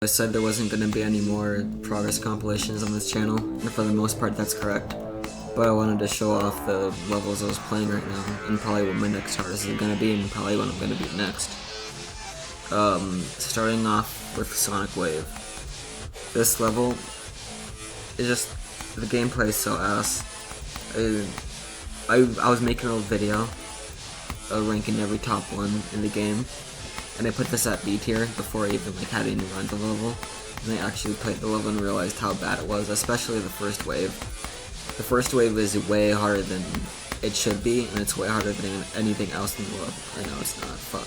I said there wasn't going to be any more progress compilations on this channel, and for the most part that's correct. But I wanted to show off the levels I was playing right now, and probably what my next hardest is going to be, and probably what I'm going to beat next. Starting off with Sonic Wave. This level is just, the gameplay is so ass. I was making a little video ranking every top one in the game, and I put this at B tier before I even had any run the level. And I actually played the level and realized how bad it was, especially the first wave. The first wave is way harder than it should be, and it's way harder than anything else in the level. I know it's not, fuck.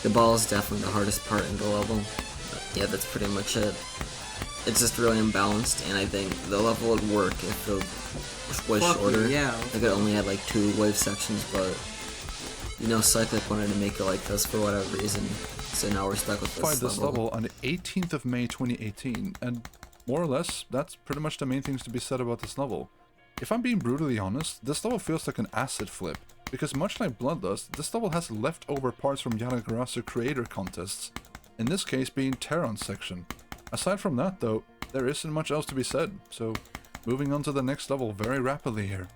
The ball is definitely the hardest part in the level. But yeah, that's pretty much it. It's just really imbalanced, and I think the level would work if it was shorter. Yeah. Like it only had like 2 wave sections, but you know, Cyclic wanted to make it like this for whatever reason, so now we're stuck with this level on the 18th of May 2018, and more or less, that's pretty much the main things to be said about this level. If I'm being brutally honest, this level feels like an acid flip, because much like Bloodlust, this level has leftover parts from Yanagarasu creator contests, in this case being Terran's section. Aside from that though, there isn't much else to be said, so moving on to the next level very rapidly here.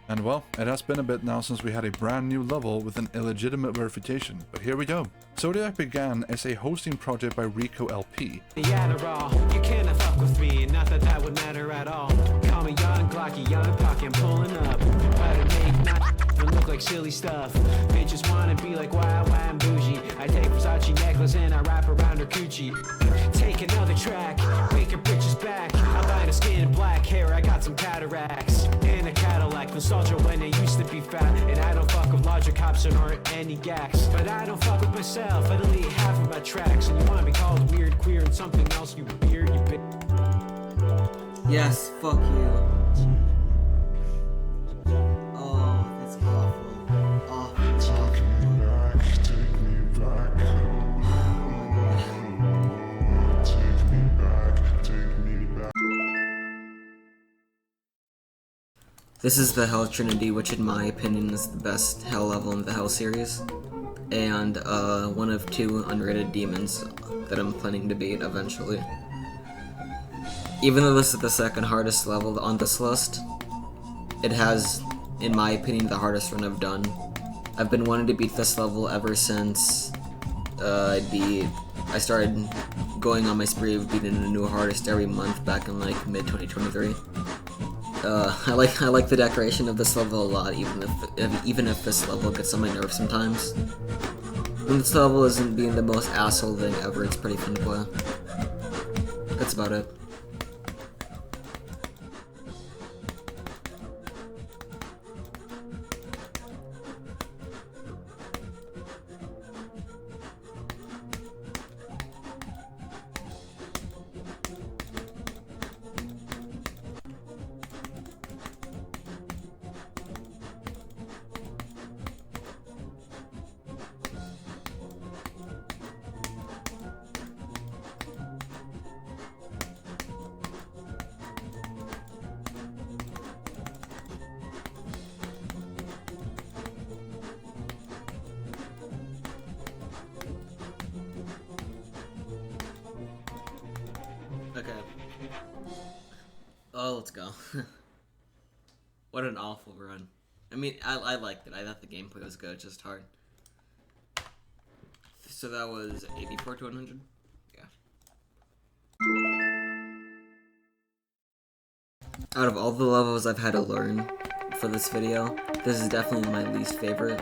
And well, it has been a bit now since we had a brand new level with an illegitimate verification, but here we go. Zodiac began as a hosting project by Rico LP. You can't fuck with me, not that that would matter at all. Call me young Glocky, young pocket, pulling up. Try to make not look like silly stuff. Bitches wanna be like wow, I'm bougie. I take Versace necklace and I wrap around her coochie. Take another track, make her bitches back. I'm buying a skin black hair, I got some cataracts. In a Cadillac, nostalgia when I used to be fat. And I don't fuck with logic cops and aren't any gags. But I don't fuck with myself, I delete half of my tracks. And you wanna be called weird, queer, and something else, you weird, you bitch. Yes, fuck you. Oh, that's awful. Awful. This is the Hell Trinity, which in my opinion is the best Hell level in the Hell series, and one of 2 underrated demons that I'm planning to beat eventually. Even though this is the second hardest level on this list, it has, in my opinion, the hardest run I've done. I've been wanting to beat this level ever since I started going on my spree of beating a new hardest every month back in like mid-2023. I like the decoration of this level a lot, even if this level gets on my nerves sometimes. When this level isn't being the most asshole thing ever, it's pretty fun to play. That's about it. Okay. Oh, let's go. What an awful run. I mean, I liked it. I thought the gameplay was good, just hard. So that was 84 to 100? Yeah. Out of all the levels I've had to learn for this video, this is definitely my least favorite.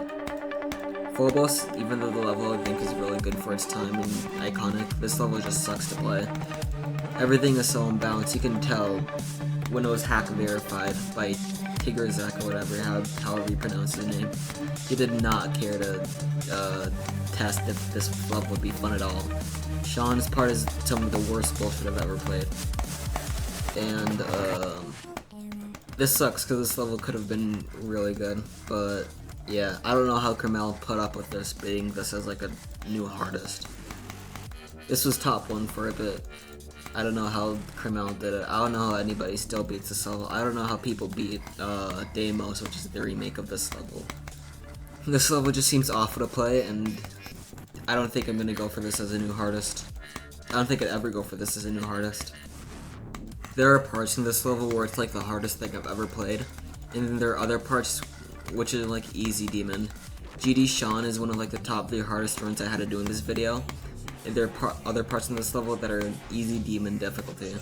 Phobos, even though the level I think is really good for its time and iconic, this level just sucks to play. Everything is so imbalanced. You can tell when it was hack verified by Tiggerzak or whatever, however you pronounce his name. He did not care to test if this level would be fun at all. Sean's part is some of the worst bullshit I've ever played. And this sucks because this level could have been really good, but yeah, I don't know how ch1ll put up with this being this as like a new hardest. This was top 1 for a bit. I don't know how ch1ll did it. I don't know how anybody still beats this level. I don't know how people beat Deimos, which is the remake of this level. This level just seems awful to play, and I don't think I'm gonna go for this as a new hardest. I don't think I'd ever go for this as a new hardest. There are parts in this level where it's like the hardest thing I've ever played, and then there are other parts which are like easy demon. GD Sean is one of like the top 3 hardest runs I had to do in this video, and there are other parts in this level that are easy demon difficulty.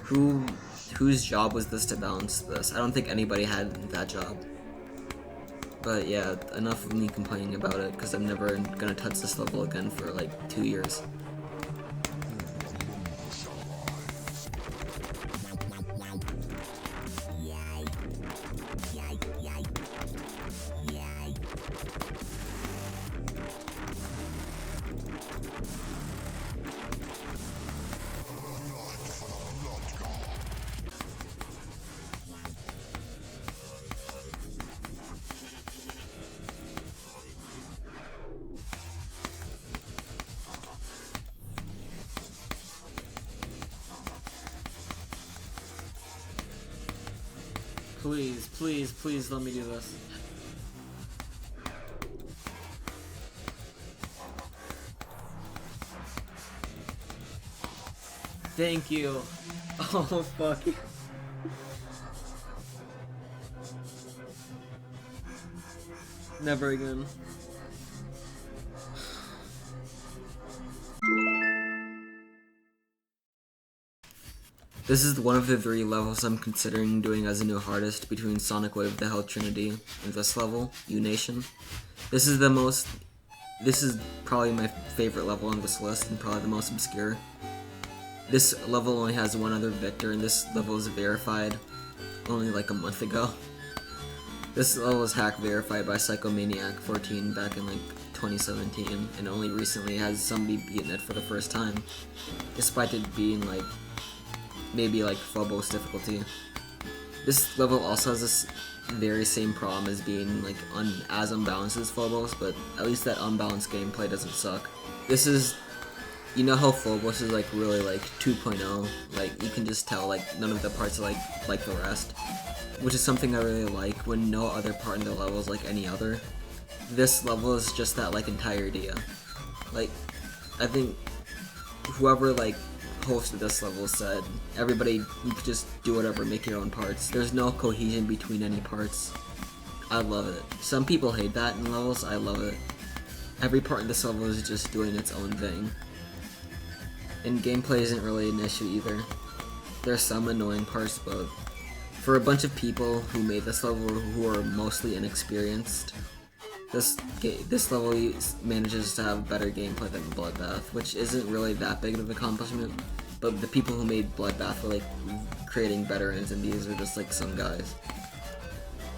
Whose job was this to balance this? I don't think anybody had that job. But yeah, enough of me complaining about it, because I'm never gonna touch this level again for like 2 years. Please, please, please let me do this. Thank you. Oh, fuck. Never again. This is one of the 3 levels I'm considering doing as a new hardest between Sonic Wave, the Hell Trinity, and this level, uNation. This is probably my favorite level on this list and probably the most obscure. This level only has one other victor, and this level is verified only like a month ago. This level was hack verified by Psychomaniac14 back in like 2017, and only recently has somebody beaten it for the first time, despite it being like maybe like Phobos difficulty. This level also has this very same problem as being like as unbalanced as Phobos, but at least that unbalanced gameplay doesn't suck. This is, you know how Phobos is like really like 2.0, like you can just tell like none of the parts are like the rest, which is something I really like when no other part in the level is like any other. This level is just that like entire idea. Like, I think whoever like hosted this level said, everybody, you could just do whatever, make your own parts. There's no cohesion between any parts. I love it. Some people hate that in levels, I love it. Every part in this level is just doing its own thing. And gameplay isn't really an issue either. There's some annoying parts, but for a bunch of people who made this level who are mostly inexperienced, this level manages to have better gameplay than Bloodbath, which isn't really that big of an accomplishment, but the people who made Bloodbath were like creating better ends, and these are just like some guys.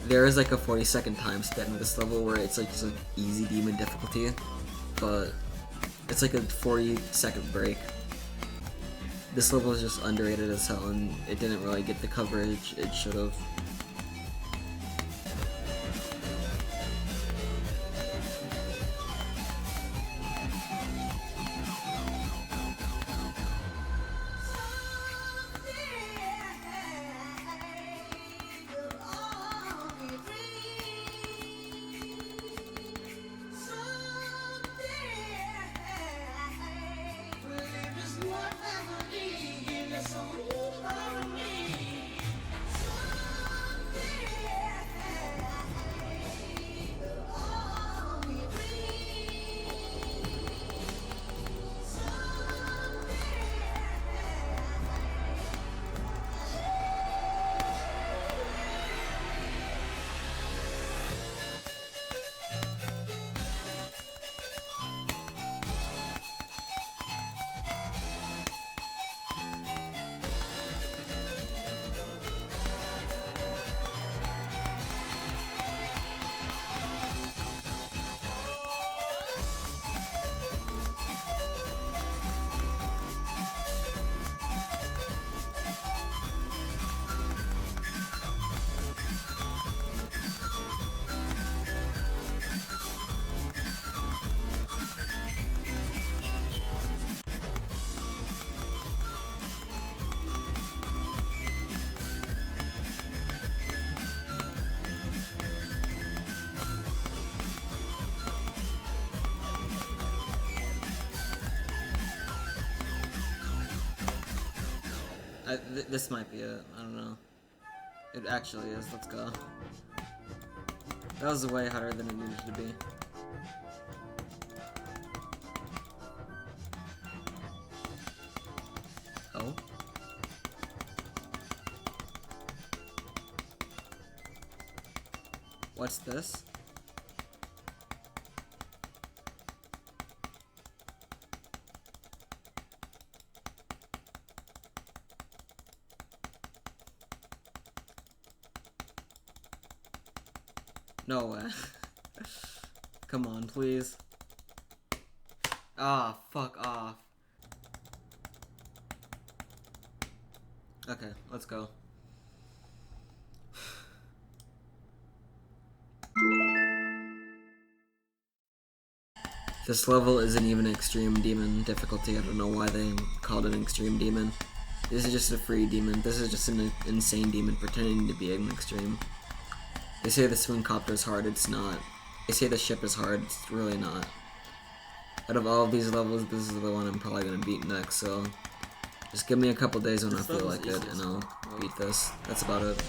There is like a 40-second time span in this level where it's like just like easy demon difficulty, but it's like a 40-second break. This level is just underrated as hell, and it didn't really get the coverage it should have. This might be it. I don't know. It actually is. Let's go. That was way harder than it needed to be. Oh. What's this? No way. Come on, please. Ah, fuck off. Okay, let's go. This level isn't even extreme demon difficulty. I don't know why they called it an extreme demon. This is just a free demon. This is just an insane demon pretending to be an extreme. They say the swing copter is hard, it's not. They say the ship is hard, it's really not. Out of all of these levels, this is the one I'm probably gonna beat next, so just give me a couple days when I feel like it, and I'll beat this. That's about it.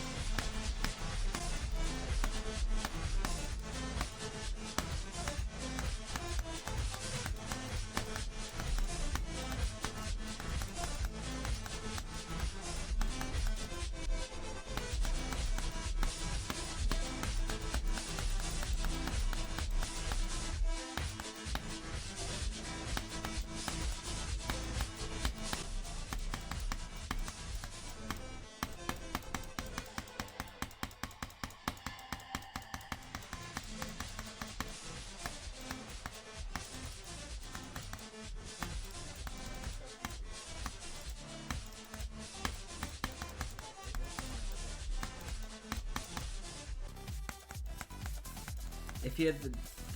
If you had the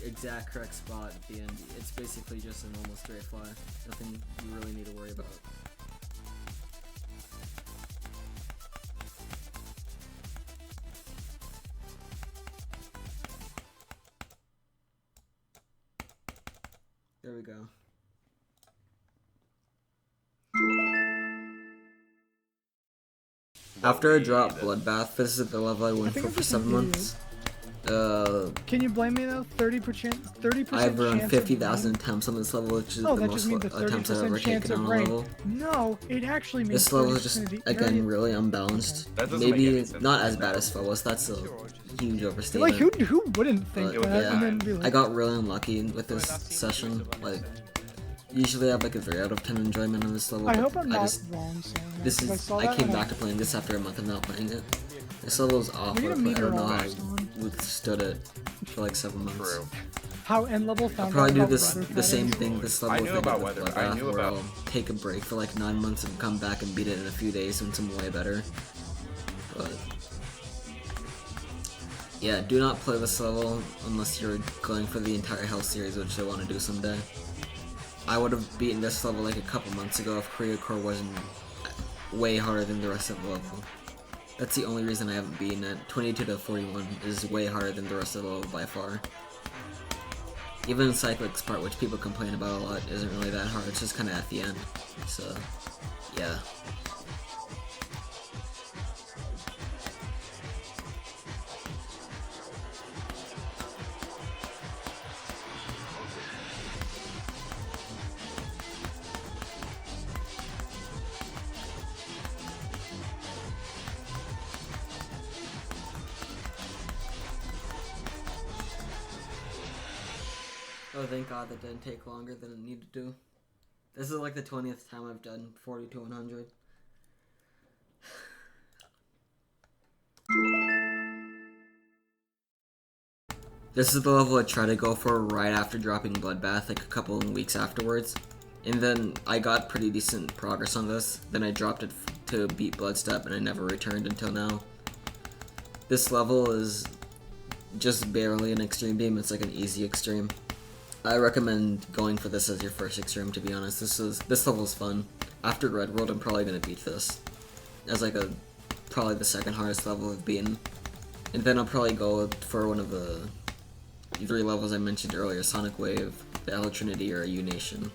exact correct spot at the end, it's basically just a normal straight fly. Nothing you really need to worry about. There we go. After I dropped Bloodbath, this is the level I went for 7 months. Can you blame me though? 30%. 30%. I have around 50,000 attempts on this level, which is the most attempts I've ever taken on a level. No, it actually means This level is just, again, really unbalanced. Maybe not as bad as Phobos, that's a huge overstatement. Like, who wouldn't think But, that? yeah, And then be like, I got really unlucky with this session. Like, usually I have like a 3 out of 10 enjoyment on this level. I but hope I'm not just, wrong saying that. This 'cause is, saw I that came and back to playing this after a month of not playing it. This level is awful. need a I don't meter know how I almost on. withstood it for like 7 months. True. How end level I'll found probably out do about this weather the same patterns. thing this level I with knew like about with weather. I Bloodbath, knew where about- I'll take a break for like 9 months and come back and beat it in a few days when some way better. But yeah, do not play this level unless you're going for the entire Hell series, which I want to do someday. I would have beaten this level like a couple months ago if Korea Core wasn't way harder than the rest of the level. That's the only reason I haven't beaten it. 22 to 41 is way harder than the rest of the level by far. Even Cyclic's part, which people complain about a lot, isn't really that hard. It's just kind of at the end. So, yeah. Oh, thank God that didn't take longer than it needed to. This is like the 20th time I've done 40 to 100. This is the level I tried to go for right after dropping Bloodbath, like a couple of weeks afterwards. And then I got pretty decent progress on this. Then I dropped it to beat Bloodstep and I never returned until now. This level is just barely an extreme beam, it's like an easy extreme. I recommend going for this as your first extreme, to be honest. This level is fun. After Red World, I'm probably gonna beat this as like probably the second hardest level I've beaten. And then I'll probably go for one of the 3 levels I mentioned earlier, Sonic Wave, the Hell Trinity, or uNation.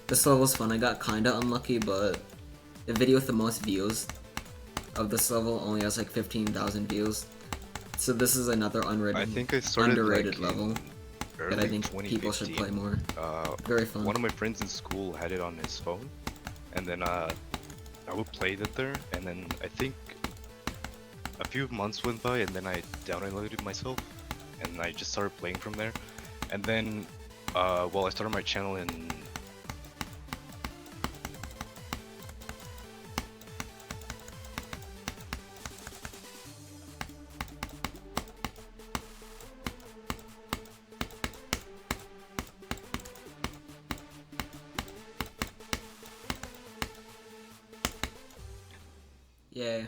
This level's fun. I got kinda unlucky, but the video with the most views of this level only has like 15,000 views. So this is another I think I started underrated like level early that I think people should 2015. play more. Very fun. One of my friends in school had it on his phone, and then I would play it there, and then I think a few months went by, and then I downloaded it myself, and I just started playing from there. And then, well, I started my channel in Yeah.